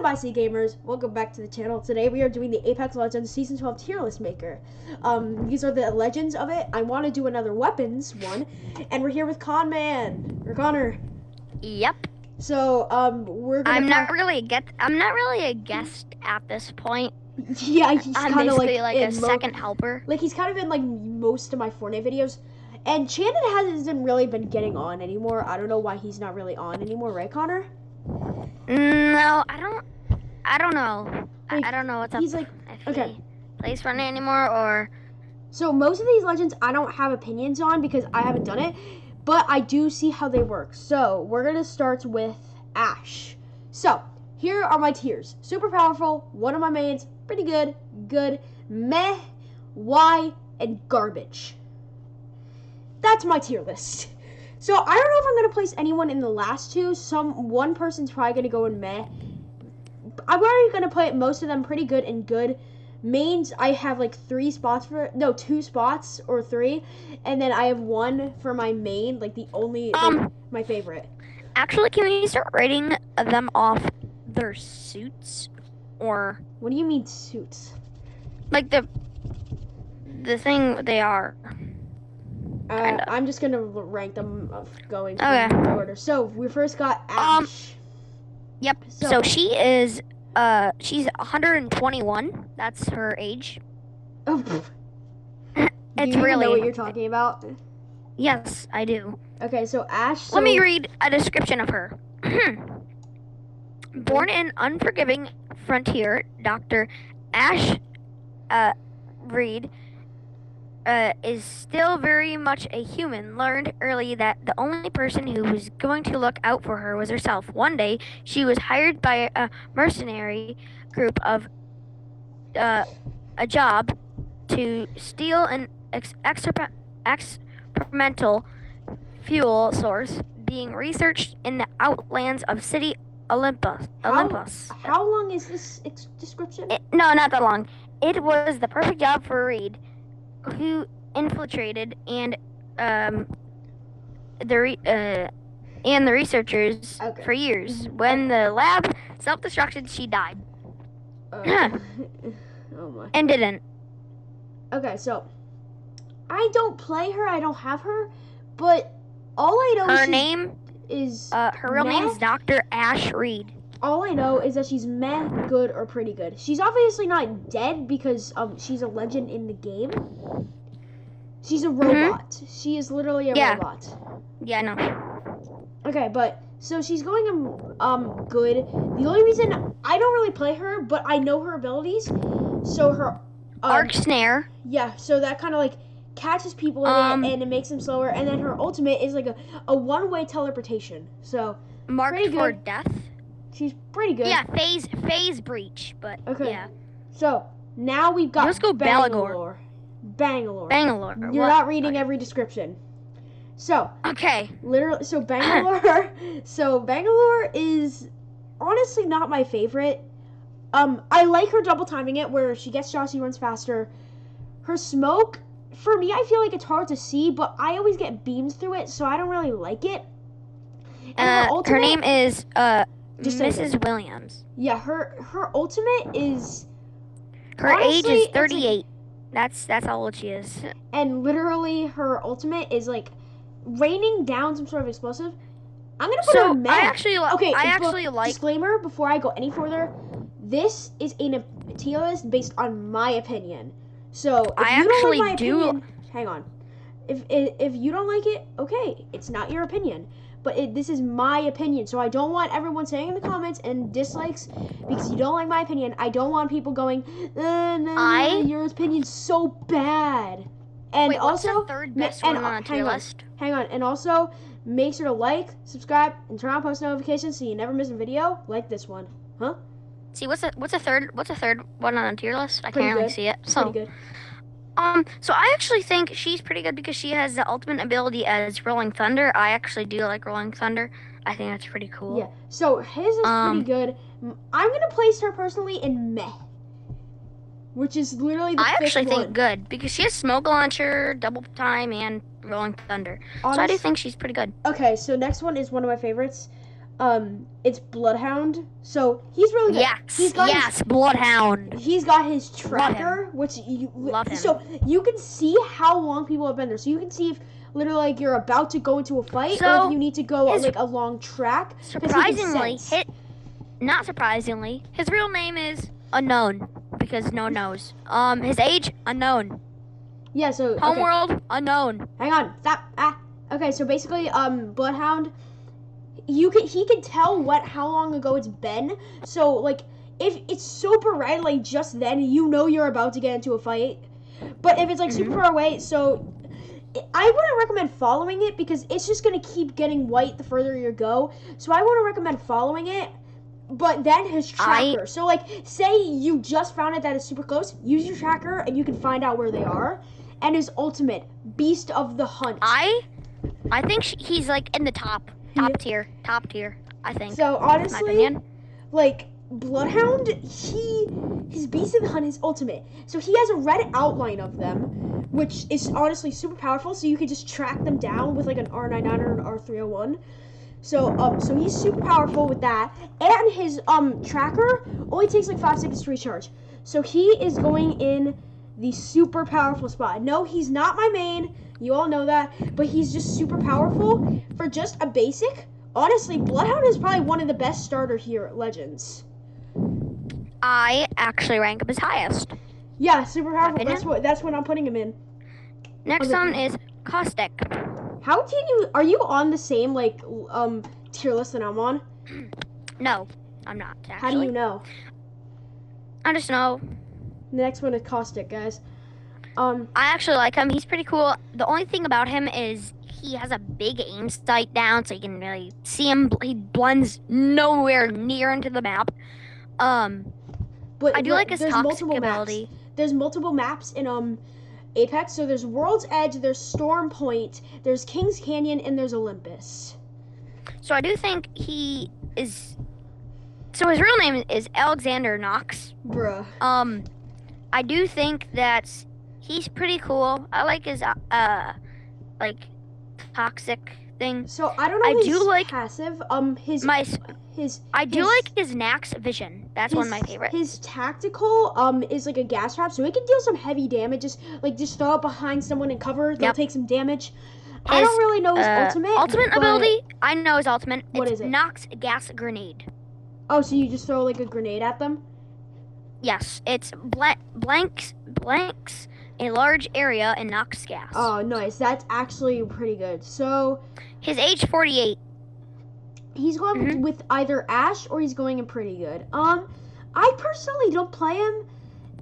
up, IC Gamers? Welcome back to the channel. Today we are doing the Apex Legends Season 12 tier list maker. These are the legends of it. I want to do another weapons one, and we're here with Conman or Connor. Yep. So we're gonna. I'm not really a guest at this point. Yeah, he's I'm kind of basically like a second helper. Like he's kind of in like most of my Fortnite videos, and Shannon hasn't really been getting on anymore. I don't know why he's not really on anymore, right, Connor? No, I don't know. Like, I don't know what's up. He's like, okay. He plays Fortnite anymore, or so most of these legends I don't have opinions on because I haven't done it, but I do see how they work. So we're gonna start with Ash. So here are my tiers: super powerful, one of my mains, pretty good, good, meh, Y, and garbage. That's my tier list. So I don't know if I'm gonna place anyone in the last two. One person's probably gonna go in meh. I'm already gonna put most of them pretty good and good. Mains, I have like 2 spots or 3, and then I have 1 for my main, like the only my favorite. Actually, can we start rating them off their suits, or what do you mean suits? like the thing they are? I'm just gonna rank them going okay. from order. So we first got Ash. Yep. So she is she's 121. That's her age. Oh, it's do you really know what you're talking about? Yes, I do. Okay, so Ash. Let me read a description of her. Born in unforgiving frontier, Dr. Ash Reed is still very much a human. Learned early that the only person who was going to look out for her was herself. One day, she was hired by a mercenary group of a job to steal an experimental fuel source being researched in the outlands of city Olympus. How long is this description? No, not that long. It was the perfect job for Reed, who infiltrated and the researchers for years. When the lab self-destructed, she died. Oh my. And didn't. Okay, so I don't play her. I don't have her, but all I know her name is her real name is Dr. Ash Reed. All I know is that she's meh, good, or pretty good. She's obviously not dead because she's a legend in the game. She's a robot. Mm-hmm. She is literally a robot. Yeah, I know. Okay, but so she's going good. The only reason I don't really play her, but I know her abilities. So her arc snare. Yeah, so that kind of like catches people in it and it makes them slower. And then her ultimate is like a one-way teleportation. So marked for death. She's pretty good. Yeah, phase breach, but yeah. So now we've got let's go Bangalore. You're not reading every description. So okay. Literally, so Bangalore. So Bangalore is honestly not my favorite. I like her double timing it where she gets shots, she runs faster. Her smoke, for me, I feel like it's hard to see, but I always get beams through it, so I don't really like it. And her name is Mrs. Williams. Yeah, her ultimate is. Her age is 38. That's how old she is. And literally, her ultimate is like raining down some sort of explosive. I'm gonna put her meh. I actually like. Disclaimer before I go any further. This is a tier list based on my opinion. So if you don't like my opinion, hang on. If you don't like it, okay, it's not your opinion. But this is my opinion, so I don't want everyone saying in the comments and dislikes because you don't like my opinion. I don't want people going, your opinion's so bad. And wait, what's also, the third best one on the tier list? Hang on, and also make sure to like, subscribe, and turn on post notifications so you never miss a video like this one. Huh? See, what's a third one on the tier list? I can't really see it. So pretty good. So I actually think she's pretty good because she has the ultimate ability as Rolling Thunder. I actually do like Rolling Thunder. I think that's pretty cool. Yeah. So his is pretty good. I'm gonna place her personally in meh, which is literally the fifth one. I actually think good because she has Smoke Launcher, Double Time, and Rolling Thunder. So I do think she's pretty good. Okay, so next one is one of my favorites. it's Bloodhound. So he's really good. Yes, Bloodhound. He's got his tracker, which you Love him. So you can see how long people have been there. So you can see if literally like you're about to go into a fight, So, or if you need to go like a long track. 'cause he can Surprisingly, sense. not surprisingly, his real name is unknown because no one knows. His age unknown. Yeah. So okay. Homeworld unknown. Hang on. Stop. Okay. So basically, Bloodhound, he can tell how long ago it's been. So like, if it's super red, like just then, you know you're about to get into a fight. But if it's like super far away, so I wouldn't recommend following it because it's just gonna keep getting white the further you go. So I wouldn't recommend following it. But then his tracker. So like, say you just found it that it's super close. Use your tracker and you can find out where they are. And his ultimate, Beast of the Hunt. I think he's like in the top tier. I think. So my honestly, opinion. like Bloodhound, his Beast of the Hunt is ultimate. So he has a red outline of them, which is honestly super powerful. So you can just track them down with like an R99 or an R301. So he's super powerful with that, and his tracker only takes like 5 seconds to recharge. So he is going in the super powerful spot. No, he's not my main. You all know that, but he's just super powerful for just a basic. Honestly, Bloodhound is probably one of the best starter here at Legends. I actually rank him as highest. Yeah, super powerful. Opinion? That's what I'm putting him in. Next Okay. one is Caustic. How can you? Are you on the same like tier list that I'm on? No, I'm not. Actually. How do you know? I just know. The next one is Caustic, guys. I actually like him. He's pretty cool. The only thing about him is he has a big aim sight down, so you can really see him. He blends nowhere near into the map. But I do like his there's toxic multiple ability. Maps. There's multiple maps in Apex. So there's World's Edge, there's Storm Point, there's Kings Canyon, and there's Olympus. So I do think he is. So his real name is Alexander Knox. Bruh. I do think that he's pretty cool. I like his like toxic thing. So I don't know. I his do like passive. I do like his Nax vision. That's one of my favorites. His tactical is like a gas trap, so it can deal some heavy damage. Just throw it behind someone and cover. They'll take some damage. I don't really know his ultimate. Ultimate ability? I know his ultimate. What it's is it? Nox Gas Grenade. Oh, so you just throw like a grenade at them? Yes, it's blanks a large area and knocks gas. Oh, nice. That's actually pretty good. So his age 48. He's going with either Ash or he's going in pretty good. I personally don't play him,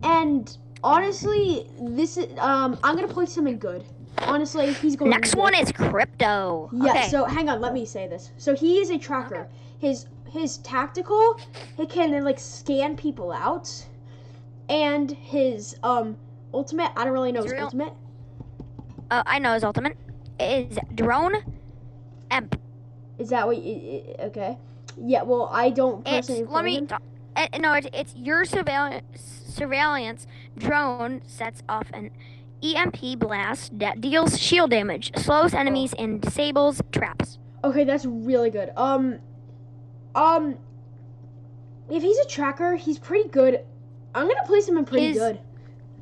and honestly, this is I'm gonna place him in good. Honestly, he's going. Next one is Crypto. Yeah. Okay. So hang on, let me say this. So he is a tracker. Okay. His tactical, he can like scan people out, and his ultimate. I don't really know his ultimate. I know his ultimate. It is Drone Emp. Is that what? Okay. Yeah. Well, I don't personally. It's your surveillance drone sets off an EMP blast that deals shield damage, slows enemies, and disables traps. Okay, that's really good. If he's a tracker, he's pretty good. I'm gonna place him in pretty good.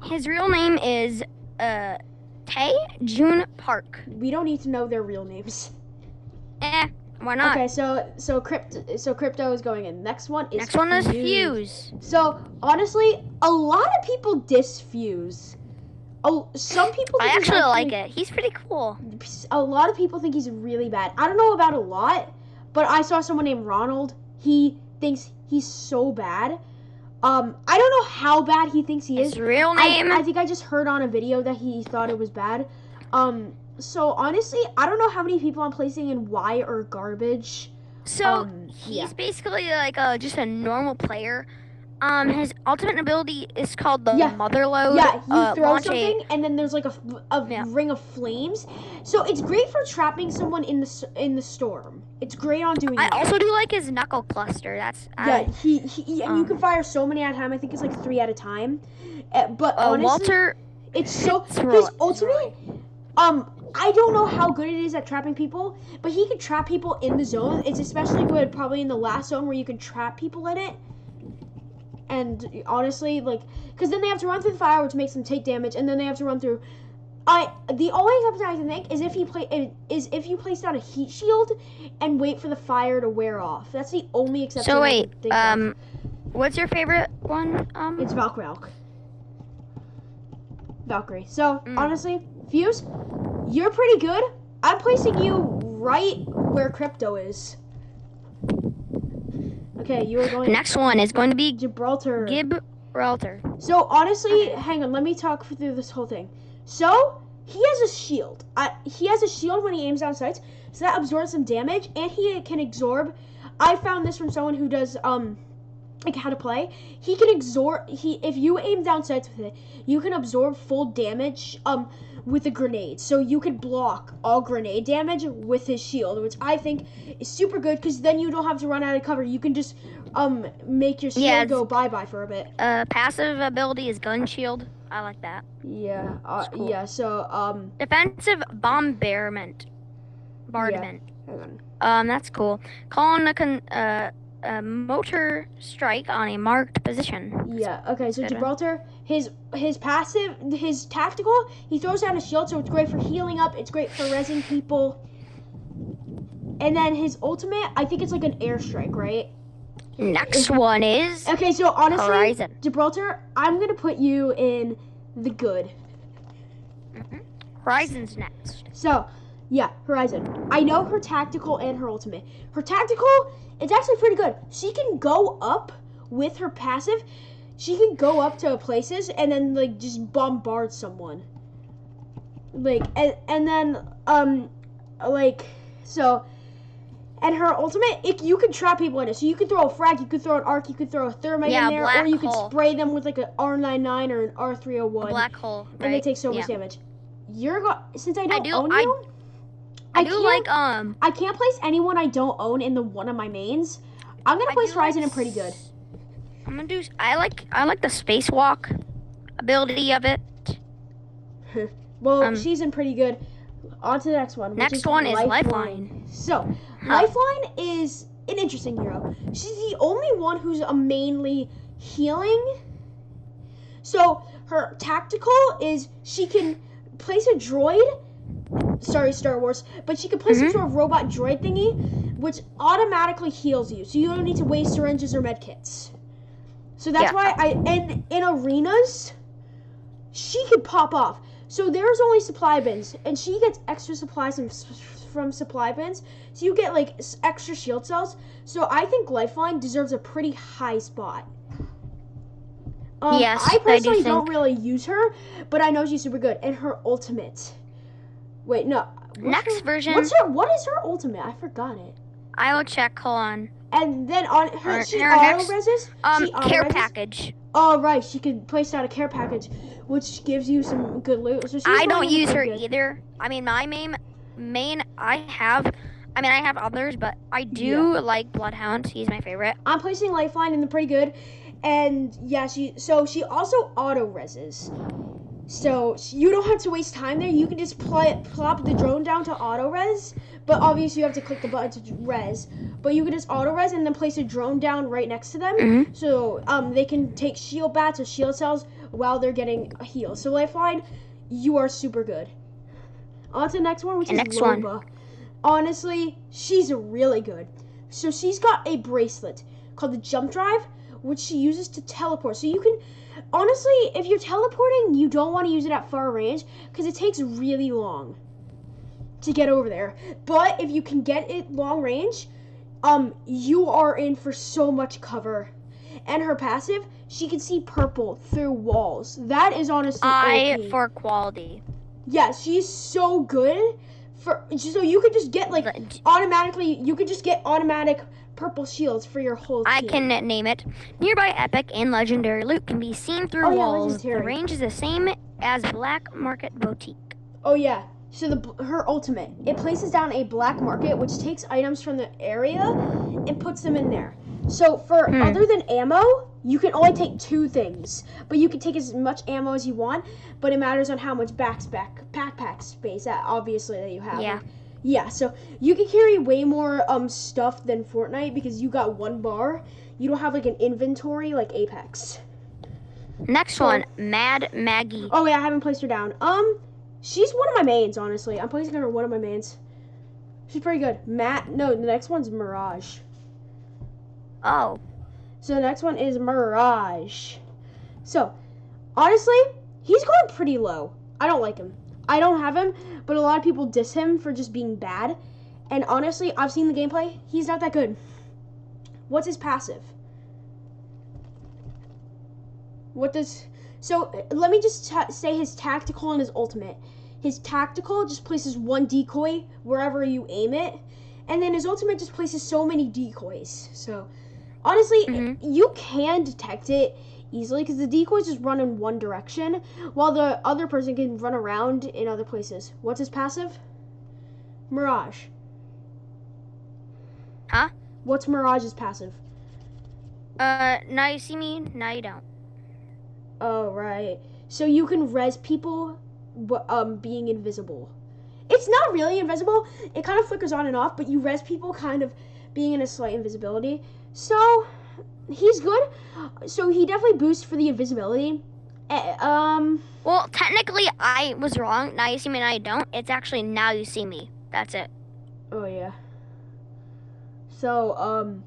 His real name is Tae Jun Park. We don't need to know their real names. Why not? Okay, so Crypto is going in. Next one is Fuse. So honestly, a lot of people diss Fuse. Oh, some people think I actually like it. He's pretty cool. A lot of people think he's really bad. I don't know about a lot, but I saw someone named Ronald. He thinks he's so bad. I don't know how bad he thinks he is. His real name? I think I just heard on a video that he thought it was bad. So honestly, I don't know how many people I'm placing in Y or garbage. So he's basically like just a normal player. His ultimate ability is called the Motherload. Yeah, you throw something and then there's like a ring of flames. So it's great for trapping someone in the storm. It's great on doing that. I also do like his knuckle cluster. That's you can fire so many at a time. I think it's like 3 at a time. But honestly, Walter, it's so his ultimate. I don't know how good it is at trapping people, but he can trap people in the zone. It's especially good probably in the last zone where you can trap people in it. And honestly, like, because then they have to run through the fire, which makes them take damage, and then they have to run through. The only exception I can think is if you place down a heat shield and wait for the fire to wear off. That's the only exception. So I wait, can think of. what's your favorite one? It's Valkyrie. So honestly, Fuse, you're pretty good. I'm placing you right where Crypto is. Okay, you are going. The next one is going to be Gibraltar. Gibraltar. So honestly, hang on, let me talk through this whole thing. So he has a shield. He has a shield when he aims down sights, so that absorbs some damage, and he can absorb. I found this from someone who does like how to play. He can absorb. If you aim down sights with it, you can absorb full damage with a grenade. So you could block all grenade damage with his shield, which I think is super good because then you don't have to run out of cover. You can just make your shield go bye-bye for a bit. Passive ability is gun shield. I like that. Yeah. Cool. Yeah. So defensive bombardment. Yeah. Hang on. That's cool. Call on a motor strike on a marked position. Yeah. Okay. So Gibraltar, his passive, his tactical, he throws down a shield, so it's great for healing up. It's great for rezzing people. And then his ultimate, I think it's like an airstrike, right? Next one is okay. So honestly, Horizon. Gibraltar, I'm gonna put you in the good. Horizon's next. So, yeah, Horizon. I know her tactical and her ultimate. Her tactical, it's actually pretty good. She can go up with her passive. She can go up to places and then like just bombard someone. Like and then so. And her ultimate, you can trap people in it. So you can throw a frag, you can throw an arc, you can throw a thermite in there, or you can spray them with like an R99 or an R301. A black hole, right? And they take so much damage. Since I don't own you, I can't place anyone I don't own in the one of my mains. I'm gonna place Horizon in pretty good. I'm gonna do. I like the spacewalk ability of it. Well, she's in pretty good. On to the next one. Next one is Lifeline. So, Lifeline is an interesting hero. She's the only one who's mainly healing. So, her tactical is she can place a droid. Sorry, Star Wars. But she can place a sort of robot droid thingy, which automatically heals you. So, you don't need to waste syringes or medkits. So, that's why in arenas, she could pop off. So there's only supply bins, and she gets extra supplies from supply bins. So you get like extra shield cells. So I think Lifeline deserves a pretty high spot. Yes, I personally don't really use her, but I know she's super good. And her ultimate. Wait, no. Version. What is her ultimate? I forgot it. I will check. Hold on. And then on her, she auto-reses. Care package. Oh, right. She could place out a care package, which gives you some good loot. So I don't use her either. I mean, my main I have others, but I do like Bloodhound. He's my favorite. I'm placing Lifeline in the pretty good. And yeah, she also auto-reses. So you don't have to waste time there. You can just plop the drone down to auto-res. But obviously you have to click the button to res. But you can just auto-res and then place a drone down right next to them. So they can take shield bats or shield cells while they're getting a heal. So Lifeline, you are super good. On to the next one, which is Loba. Honestly, she's really good. So she's got a bracelet called the Jump Drive, which she uses to teleport. So you can, honestly, if you're teleporting, you don't want to use it at far range because it takes really long to get over there. But if you can get it long range, you are in for so much cover. And her passive, she can see purple through walls. That is honestly OP. For quality. Yeah, she's so good. So you could just get automatic purple shields for your whole team. I can name it. Nearby epic and legendary loot can be seen through walls. Legendary. The range is the same as Black Market Boutique. Oh yeah. So her ultimate, it places down a black market, which takes items from the area and puts them in there. So for other than ammo, you can only take 2 things, but you can take as much ammo as you want, but it matters on how much backpack space that obviously that you have. Yeah. Yeah, so you can carry way more stuff than Fortnite because you got 1 bar. You don't have like an inventory like Apex. Next one, Mad Maggie. Oh yeah, I haven't placed her down. She's one of my mains, honestly. I'm placing her one of my mains. She's pretty good. No, the next one's Mirage. Oh. So the next one is Mirage. So, honestly, he's going pretty low. I don't like him. I don't have him, but a lot of people diss him for just being bad. And honestly, I've seen the gameplay. He's not that good. What's his passive? So let me just say his tactical and his ultimate. His tactical just places 1 decoy wherever you aim it. And then his ultimate just places so many decoys. So, honestly, you can detect it easily because the decoys just run in one direction while the other person can run around in other places. What's his passive? Mirage. Huh? What's Mirage's passive? Now you see me, now you don't. Oh, right. So you can res people being invisible. It's not really invisible. It kind of flickers on and off, but you res people kind of being in a slight invisibility. So, he's good. So he definitely boosts for the invisibility. Well, technically, I was wrong. Now you see me, now you don't. It's actually now you see me. That's it. Oh, yeah. So,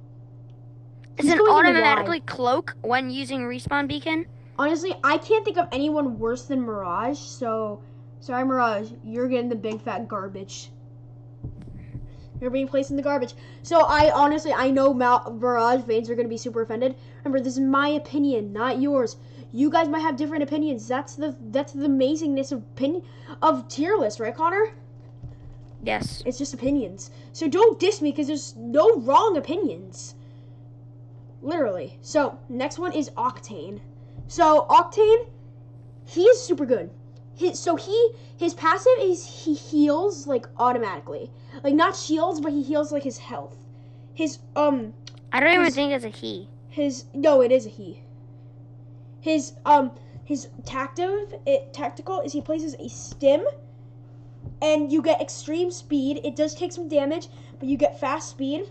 Does it automatically cloak when using respawn beacon? Honestly, I can't think of anyone worse than Mirage, so... Sorry, Mirage, you're getting the big fat garbage. You're being placed in the garbage. So, I know Mirage fans are going to be super offended. Remember, this is my opinion, not yours. You guys might have different opinions. That's the amazingness of tier list, right, Connor? Yes. It's just opinions. So don't diss me because there's no wrong opinions. Literally. So, next one is Octane. So, Octane, he is super good. His passive is he heals, like, automatically. Like, not shields, but he heals, like, his health. I don't even think it's a he. No, it is a he. His tactical is he places a stim, and you get extreme speed. It does take some damage, but you get fast speed.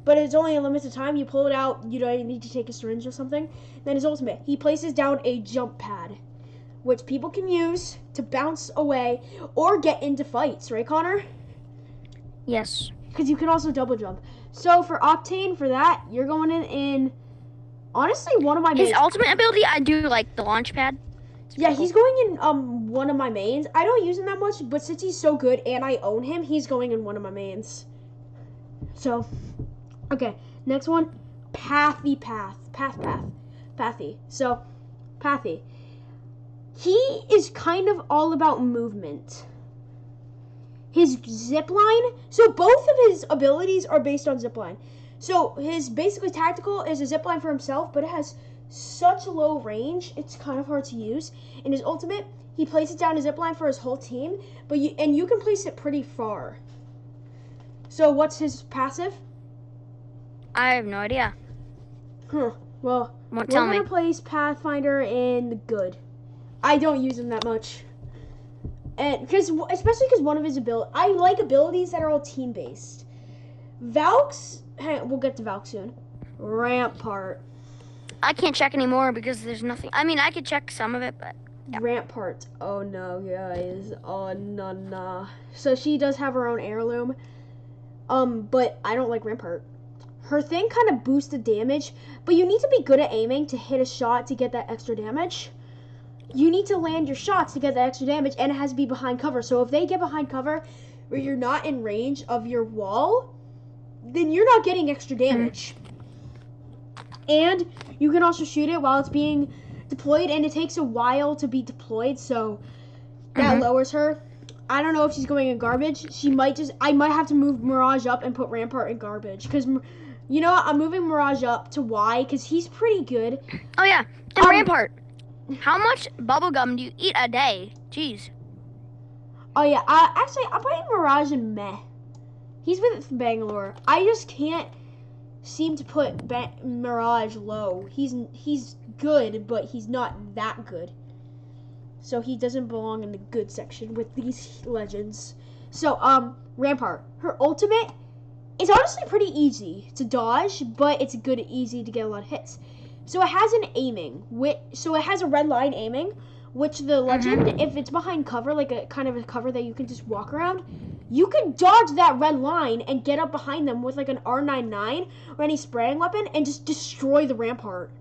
But it's only a limited time. You pull it out, you don't need to take a syringe or something. Then his ultimate, he places down a jump pad, which people can use to bounce away or get into fights, right, Connor? Yes. Because you can also double jump. So for Octane, for that, you're going in honestly, one of my mains. His ultimate ability, I do like the launch pad. Yeah, he's going in one of my mains. I don't use him that much, but since he's so good and I own him, he's going in one of my mains. So, okay, next one, Pathy. So, Pathy. He is kind of all about movement. His zipline, so both of his abilities are based on zipline. So his basically tactical is a zipline for himself, but it has such low range, it's kind of hard to use. In his ultimate, he places down a zipline for his whole team, but you can place it pretty far. So what's his passive? I have no idea. Well, we're gonna place Pathfinder in good. I don't use him that much. And especially because one of his abilities, I like abilities that are all team based. Valks, we'll get to Valk soon. Rampart. I can't check anymore because there's nothing. I mean, I could check some of it, but yeah. Rampart. Oh no, guys. Oh no. So she does have her own heirloom. But I don't like Rampart. Her thing kind of boosts the damage, but you need to be good at aiming to hit a shot to get that extra damage. You need to land your shots to get the extra damage, and it has to be behind cover. So if they get behind cover where you're not in range of your wall, then you're not getting extra damage. And you can also shoot it while it's being deployed, and it takes a while to be deployed, so that lowers her. I don't know if she's going in garbage. I might have to move Mirage up and put Rampart in garbage, because, you know what, I'm moving Mirage up to Y, because he's pretty good. Oh yeah, and Rampart. How much bubblegum do you eat a day? Jeez. Oh yeah, I'm putting Mirage in meh. He's with Bangalore. I just can't seem to put Mirage low. He's good, but he's not that good. So he doesn't belong in the good section with these legends. So, Rampart. Her ultimate is honestly pretty easy to dodge, but it's good easy to get a lot of hits. So it has an aiming, so it has a red line aiming, which the legend, if it's behind cover, like a kind of a cover that you can just walk around, you can dodge that red line and get up behind them with like an R99 or any spraying weapon and just destroy the Rampart.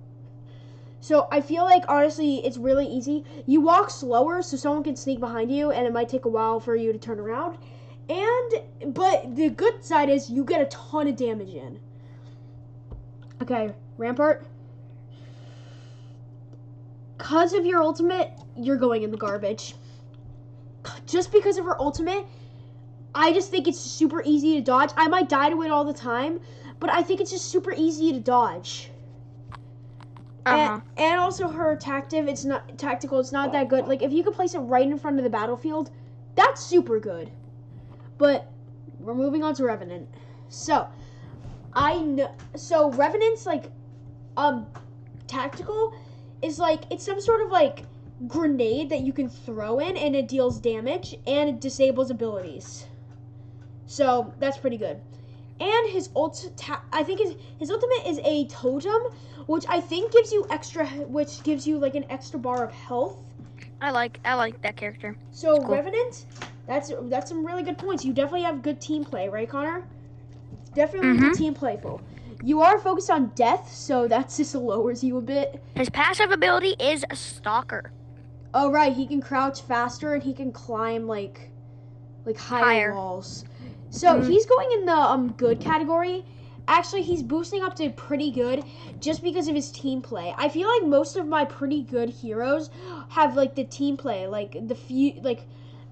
So I feel like, honestly, it's really easy. You walk slower so someone can sneak behind you, and it might take a while for you to turn around. But the good side is you get a ton of damage in. Okay, Rampart. Because of your ultimate, you're going in the garbage. Just because of her ultimate, I just think it's super easy to dodge. I might die to it all the time, but I think it's just super easy to dodge. And also her tactical, it's not that good. Like, if you could place it right in front of the battlefield, that's super good. But we're moving on to Revenant. So Revenant's like tactical is like, it's some sort of like grenade that you can throw in, and it deals damage and it disables abilities. So that's pretty good. And his I think his ultimate is a totem, which I think gives you like an extra bar of health. I like that character. So cool. Revenant, that's some really good points. You definitely have good team play, right, Connor? Definitely good team playful. You are focused on death, so that just lowers you a bit. His passive ability is a stalker. Oh right, he can crouch faster and he can climb like higher walls. So he's going in the good category. Actually, he's boosting up to pretty good just because of his team play. I feel like most of my pretty good heroes have like the team play, like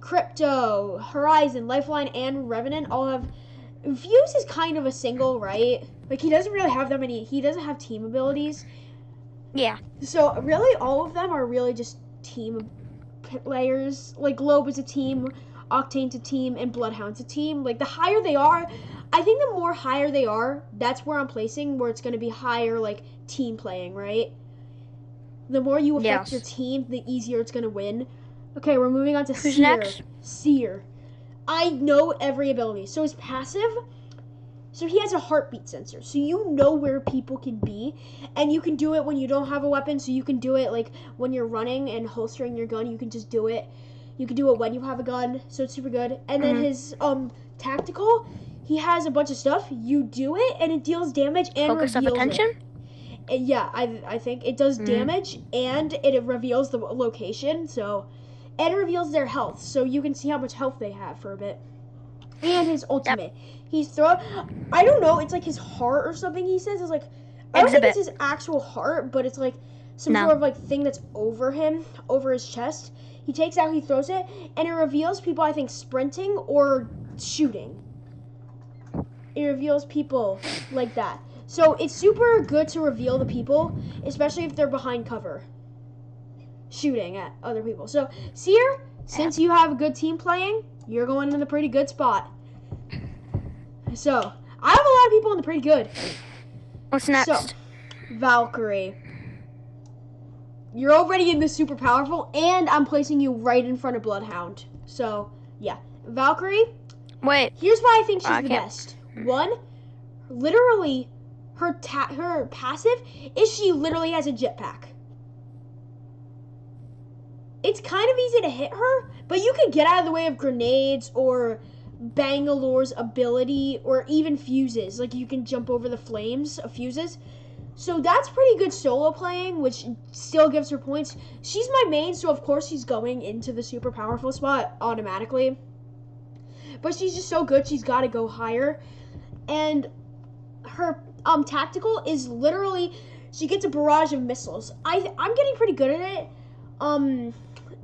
Crypto, Horizon, Lifeline, and Revenant all have. Fuse is kind of a single, right? Like, he doesn't really have that many. He doesn't have team abilities. Yeah. So really, all of them are really just team players. Like, Globe is a team, Octane's a team, and Bloodhound's a team. Like, the higher they are, I think the more higher they are, that's where I'm placing, where it's going to be higher, like, team playing, right? The more you affect your team, the easier it's going to win. Okay, we're moving on to Who's Seer. next? Seer. I know every ability. So his passive, so he has a heartbeat sensor. So you know where people can be, and you can do it when you don't have a weapon. So you can do it like when you're running and holstering your gun, you can just do it. You can do it when you have a gun, so it's super good. And then his tactical, he has a bunch of stuff. You do it, and it deals damage and Focus of reveals attention? it. Yeah, I think it does damage, and it reveals the location. So. And it reveals their health, so you can see how much health they have for a bit. And his ultimate. He's I don't know, it's like his heart or something he says. It's like, I don't think it's his actual heart, but it's like some sort of like thing that's over him, over his chest. He takes out, he throws it, and it reveals people, I think, sprinting or shooting. It reveals people like that. So it's super good to reveal the people, especially if they're behind cover. Shooting at other people. So, Seer, since you have a good team playing, you're going in a pretty good spot. So, I have a lot of people in the pretty good. What's next? So, Valkyrie. You're already in the super powerful, and I'm placing you right in front of Bloodhound. So, yeah. Valkyrie. Wait. Here's why I think she's the best. One, literally, her passive is she literally has a jetpack. It's kind of easy to hit her, but you can get out of the way of grenades or Bangalore's ability or even fuses. Like, you can jump over the flames of fuses. So that's pretty good solo playing, which still gives her points. She's my main, so of course she's going into the super powerful spot automatically. But she's just so good, she's got to go higher. And her tactical is literally, she gets a barrage of missiles. I'm getting pretty good at it.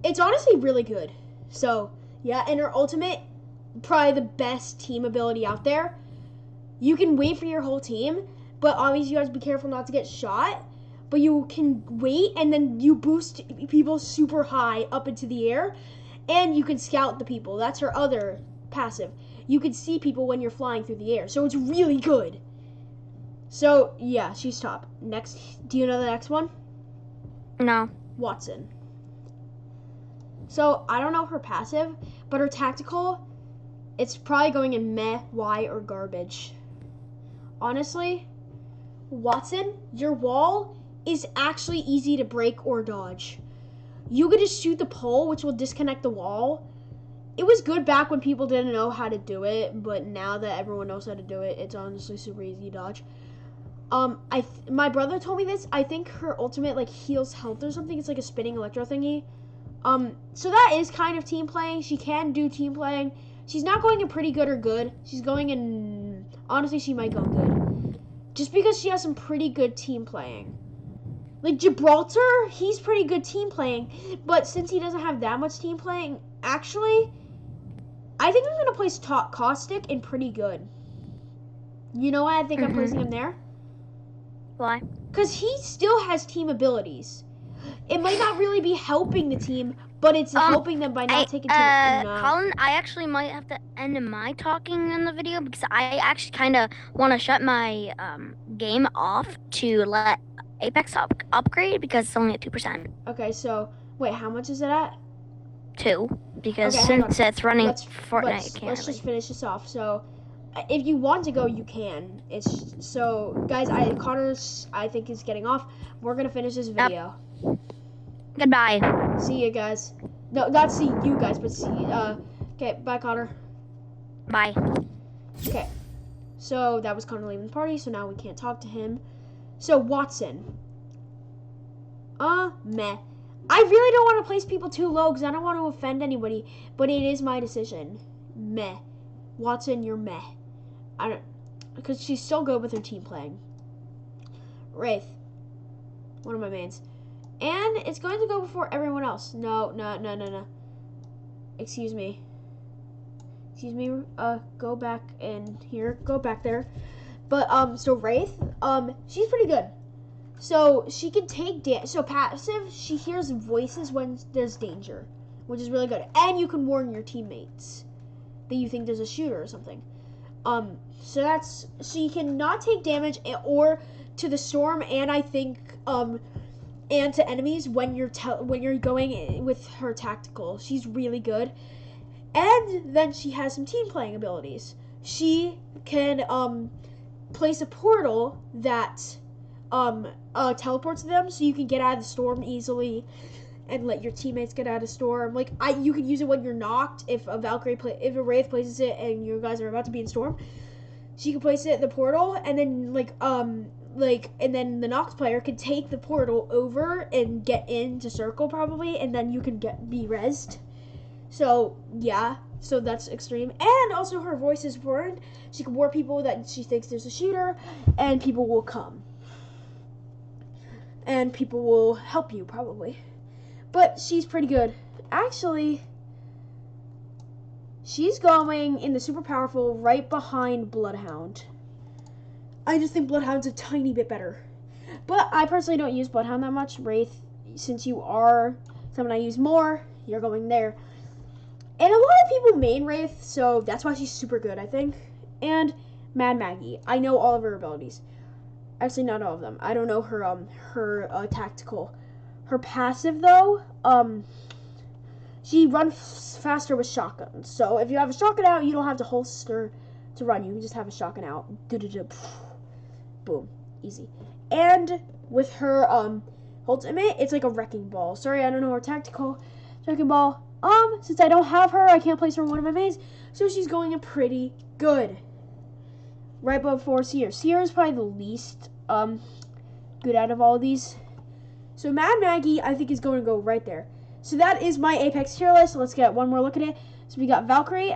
It's honestly really good. So, yeah, and her ultimate, probably the best team ability out there. You can wait for your whole team, but obviously you have to be careful not to get shot. But you can wait, and then you boost people super high up into the air, and you can scout the people. That's her other passive. You can see people when you're flying through the air, so it's really good. So, yeah, she's top. Next, do you know the next one? No. Watson. So, I don't know her passive, but her tactical, it's probably going in meh, Y, or garbage. Honestly, Watson, your wall is actually easy to break or dodge. You could just shoot the pole, which will disconnect the wall. It was good back when people didn't know how to do it, but now that everyone knows how to do it, it's honestly super easy to dodge. My brother told me this. I think her ultimate like heals health or something. It's like a spinning electro thingy. So that is kind of team playing. She can do team playing. She's not going in pretty good or good. She's going in, honestly, she might go good. Just because she has some pretty good team playing. Like Gibraltar, he's pretty good team playing. But since he doesn't have that much team playing, actually, I think I'm going to place Caustic in pretty good. You know why I think I'm placing him there? Why? Because he still has team abilities. It might not really be helping the team, but it's helping them by not taking team. Colin, I actually might have to end my talking in the video because I actually kind of want to shut my game off to let Apex upgrade because it's only at 2%. Okay, so wait, how much is it at? 2, because since it's running Fortnite, let's just finish this off. So, if you want to go, you can. It's so, guys. Connor's I think is getting off. We're gonna finish this video. Yep. Goodbye. See you guys. No, not see you guys, but see. Okay, bye, Connor. Bye. Okay, so that was Connor leaving the party. So now we can't talk to him. So Watson. Meh. I really don't want to place people too low because I don't want to offend anybody, but it is my decision. Meh. Watson, you're meh. I don't, because she's so good with her team playing. Wraith, one of my mains, and it's going to go before everyone else. No. Excuse me. Go back in here. Go back there. But so Wraith, she's pretty good. So she can take damage. So passive, she hears voices when there's danger, which is really good. And you can warn your teammates that you think there's a shooter or something. So you can not take damage or to the storm, and I think and to enemies when you're going with her tactical. She's really good. And then she has some team playing abilities. She can place a portal that teleports them, so you can get out of the storm easily and let your teammates get out of the storm. Like you can use it when you're knocked. If a if a Wraith places it and you guys are about to be in storm, she can place it at the portal, and then and then the knocked player can take the portal over and get into circle probably, and then you can be rezzed. So yeah, so that's extreme. And also her voice is important. She can warn people that she thinks there's a shooter, and people will come. And people will help you probably. But she's pretty good. Actually, she's going in the super powerful right behind Bloodhound. I just think Bloodhound's a tiny bit better. But I personally don't use Bloodhound that much. Wraith, since you are someone I use more, you're going there. And a lot of people main Wraith, so that's why she's super good, I think. And Mad Maggie. I know all of her abilities. Actually, not all of them. I don't know her tactical. Her passive, though, she runs faster with shotguns. So if you have a shotgun out, you don't have to holster to run. You can just have a shotgun out. Boom. Easy. And with her ultimate, it's like a wrecking ball. Sorry, I don't know her tactical. Wrecking ball. Since I don't have her, I can't place her in one of my mains. So she's going in pretty good. Right before Seer. Seer is probably the least good out of all of these. So Mad Maggie, I think, is going to go right there. So that is my Apex tier list. So let's get one more look at it. So we got Valkyrie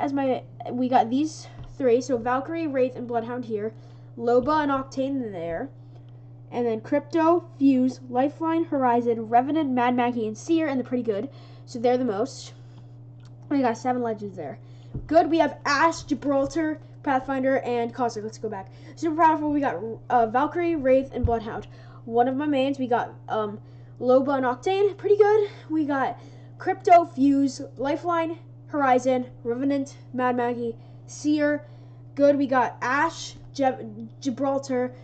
we got these three. So Valkyrie, Wraith, and Bloodhound here. Loba and Octane there. And then Crypto, Fuse, Lifeline, Horizon, Revenant, Mad Maggie, and Seer, and they're pretty good. So they're the most. We got 7 legends there. Good, we have Ash, Gibraltar, Pathfinder, and Caustic. Let's go back. Super powerful, we got Valkyrie, Wraith, and Bloodhound. One of my mains, we got Loba and Octane. Pretty good. We got Crypto, Fuse, Lifeline, Horizon, Revenant, Mad Maggie, Seer. Good, we got Ash, Gibraltar,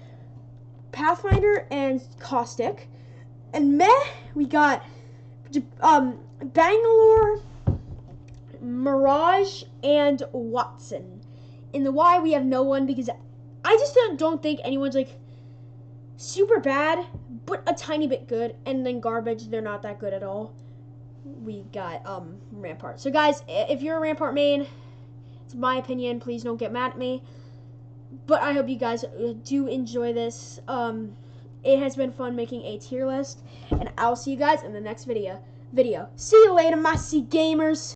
Pathfinder and Caustic. And meh, we got Bangalore, Mirage, and Watson. In the Y, we have no one because I just don't think anyone's like super bad, but a tiny bit good. And then Garbage, they're not that good at all. We got Rampart. So guys, if you're a Rampart main, it's my opinion. Please don't get mad at me. But I hope you guys do enjoy this. It has been fun making a tier list, and I'll see you guys in the next video. See you later, my C gamers.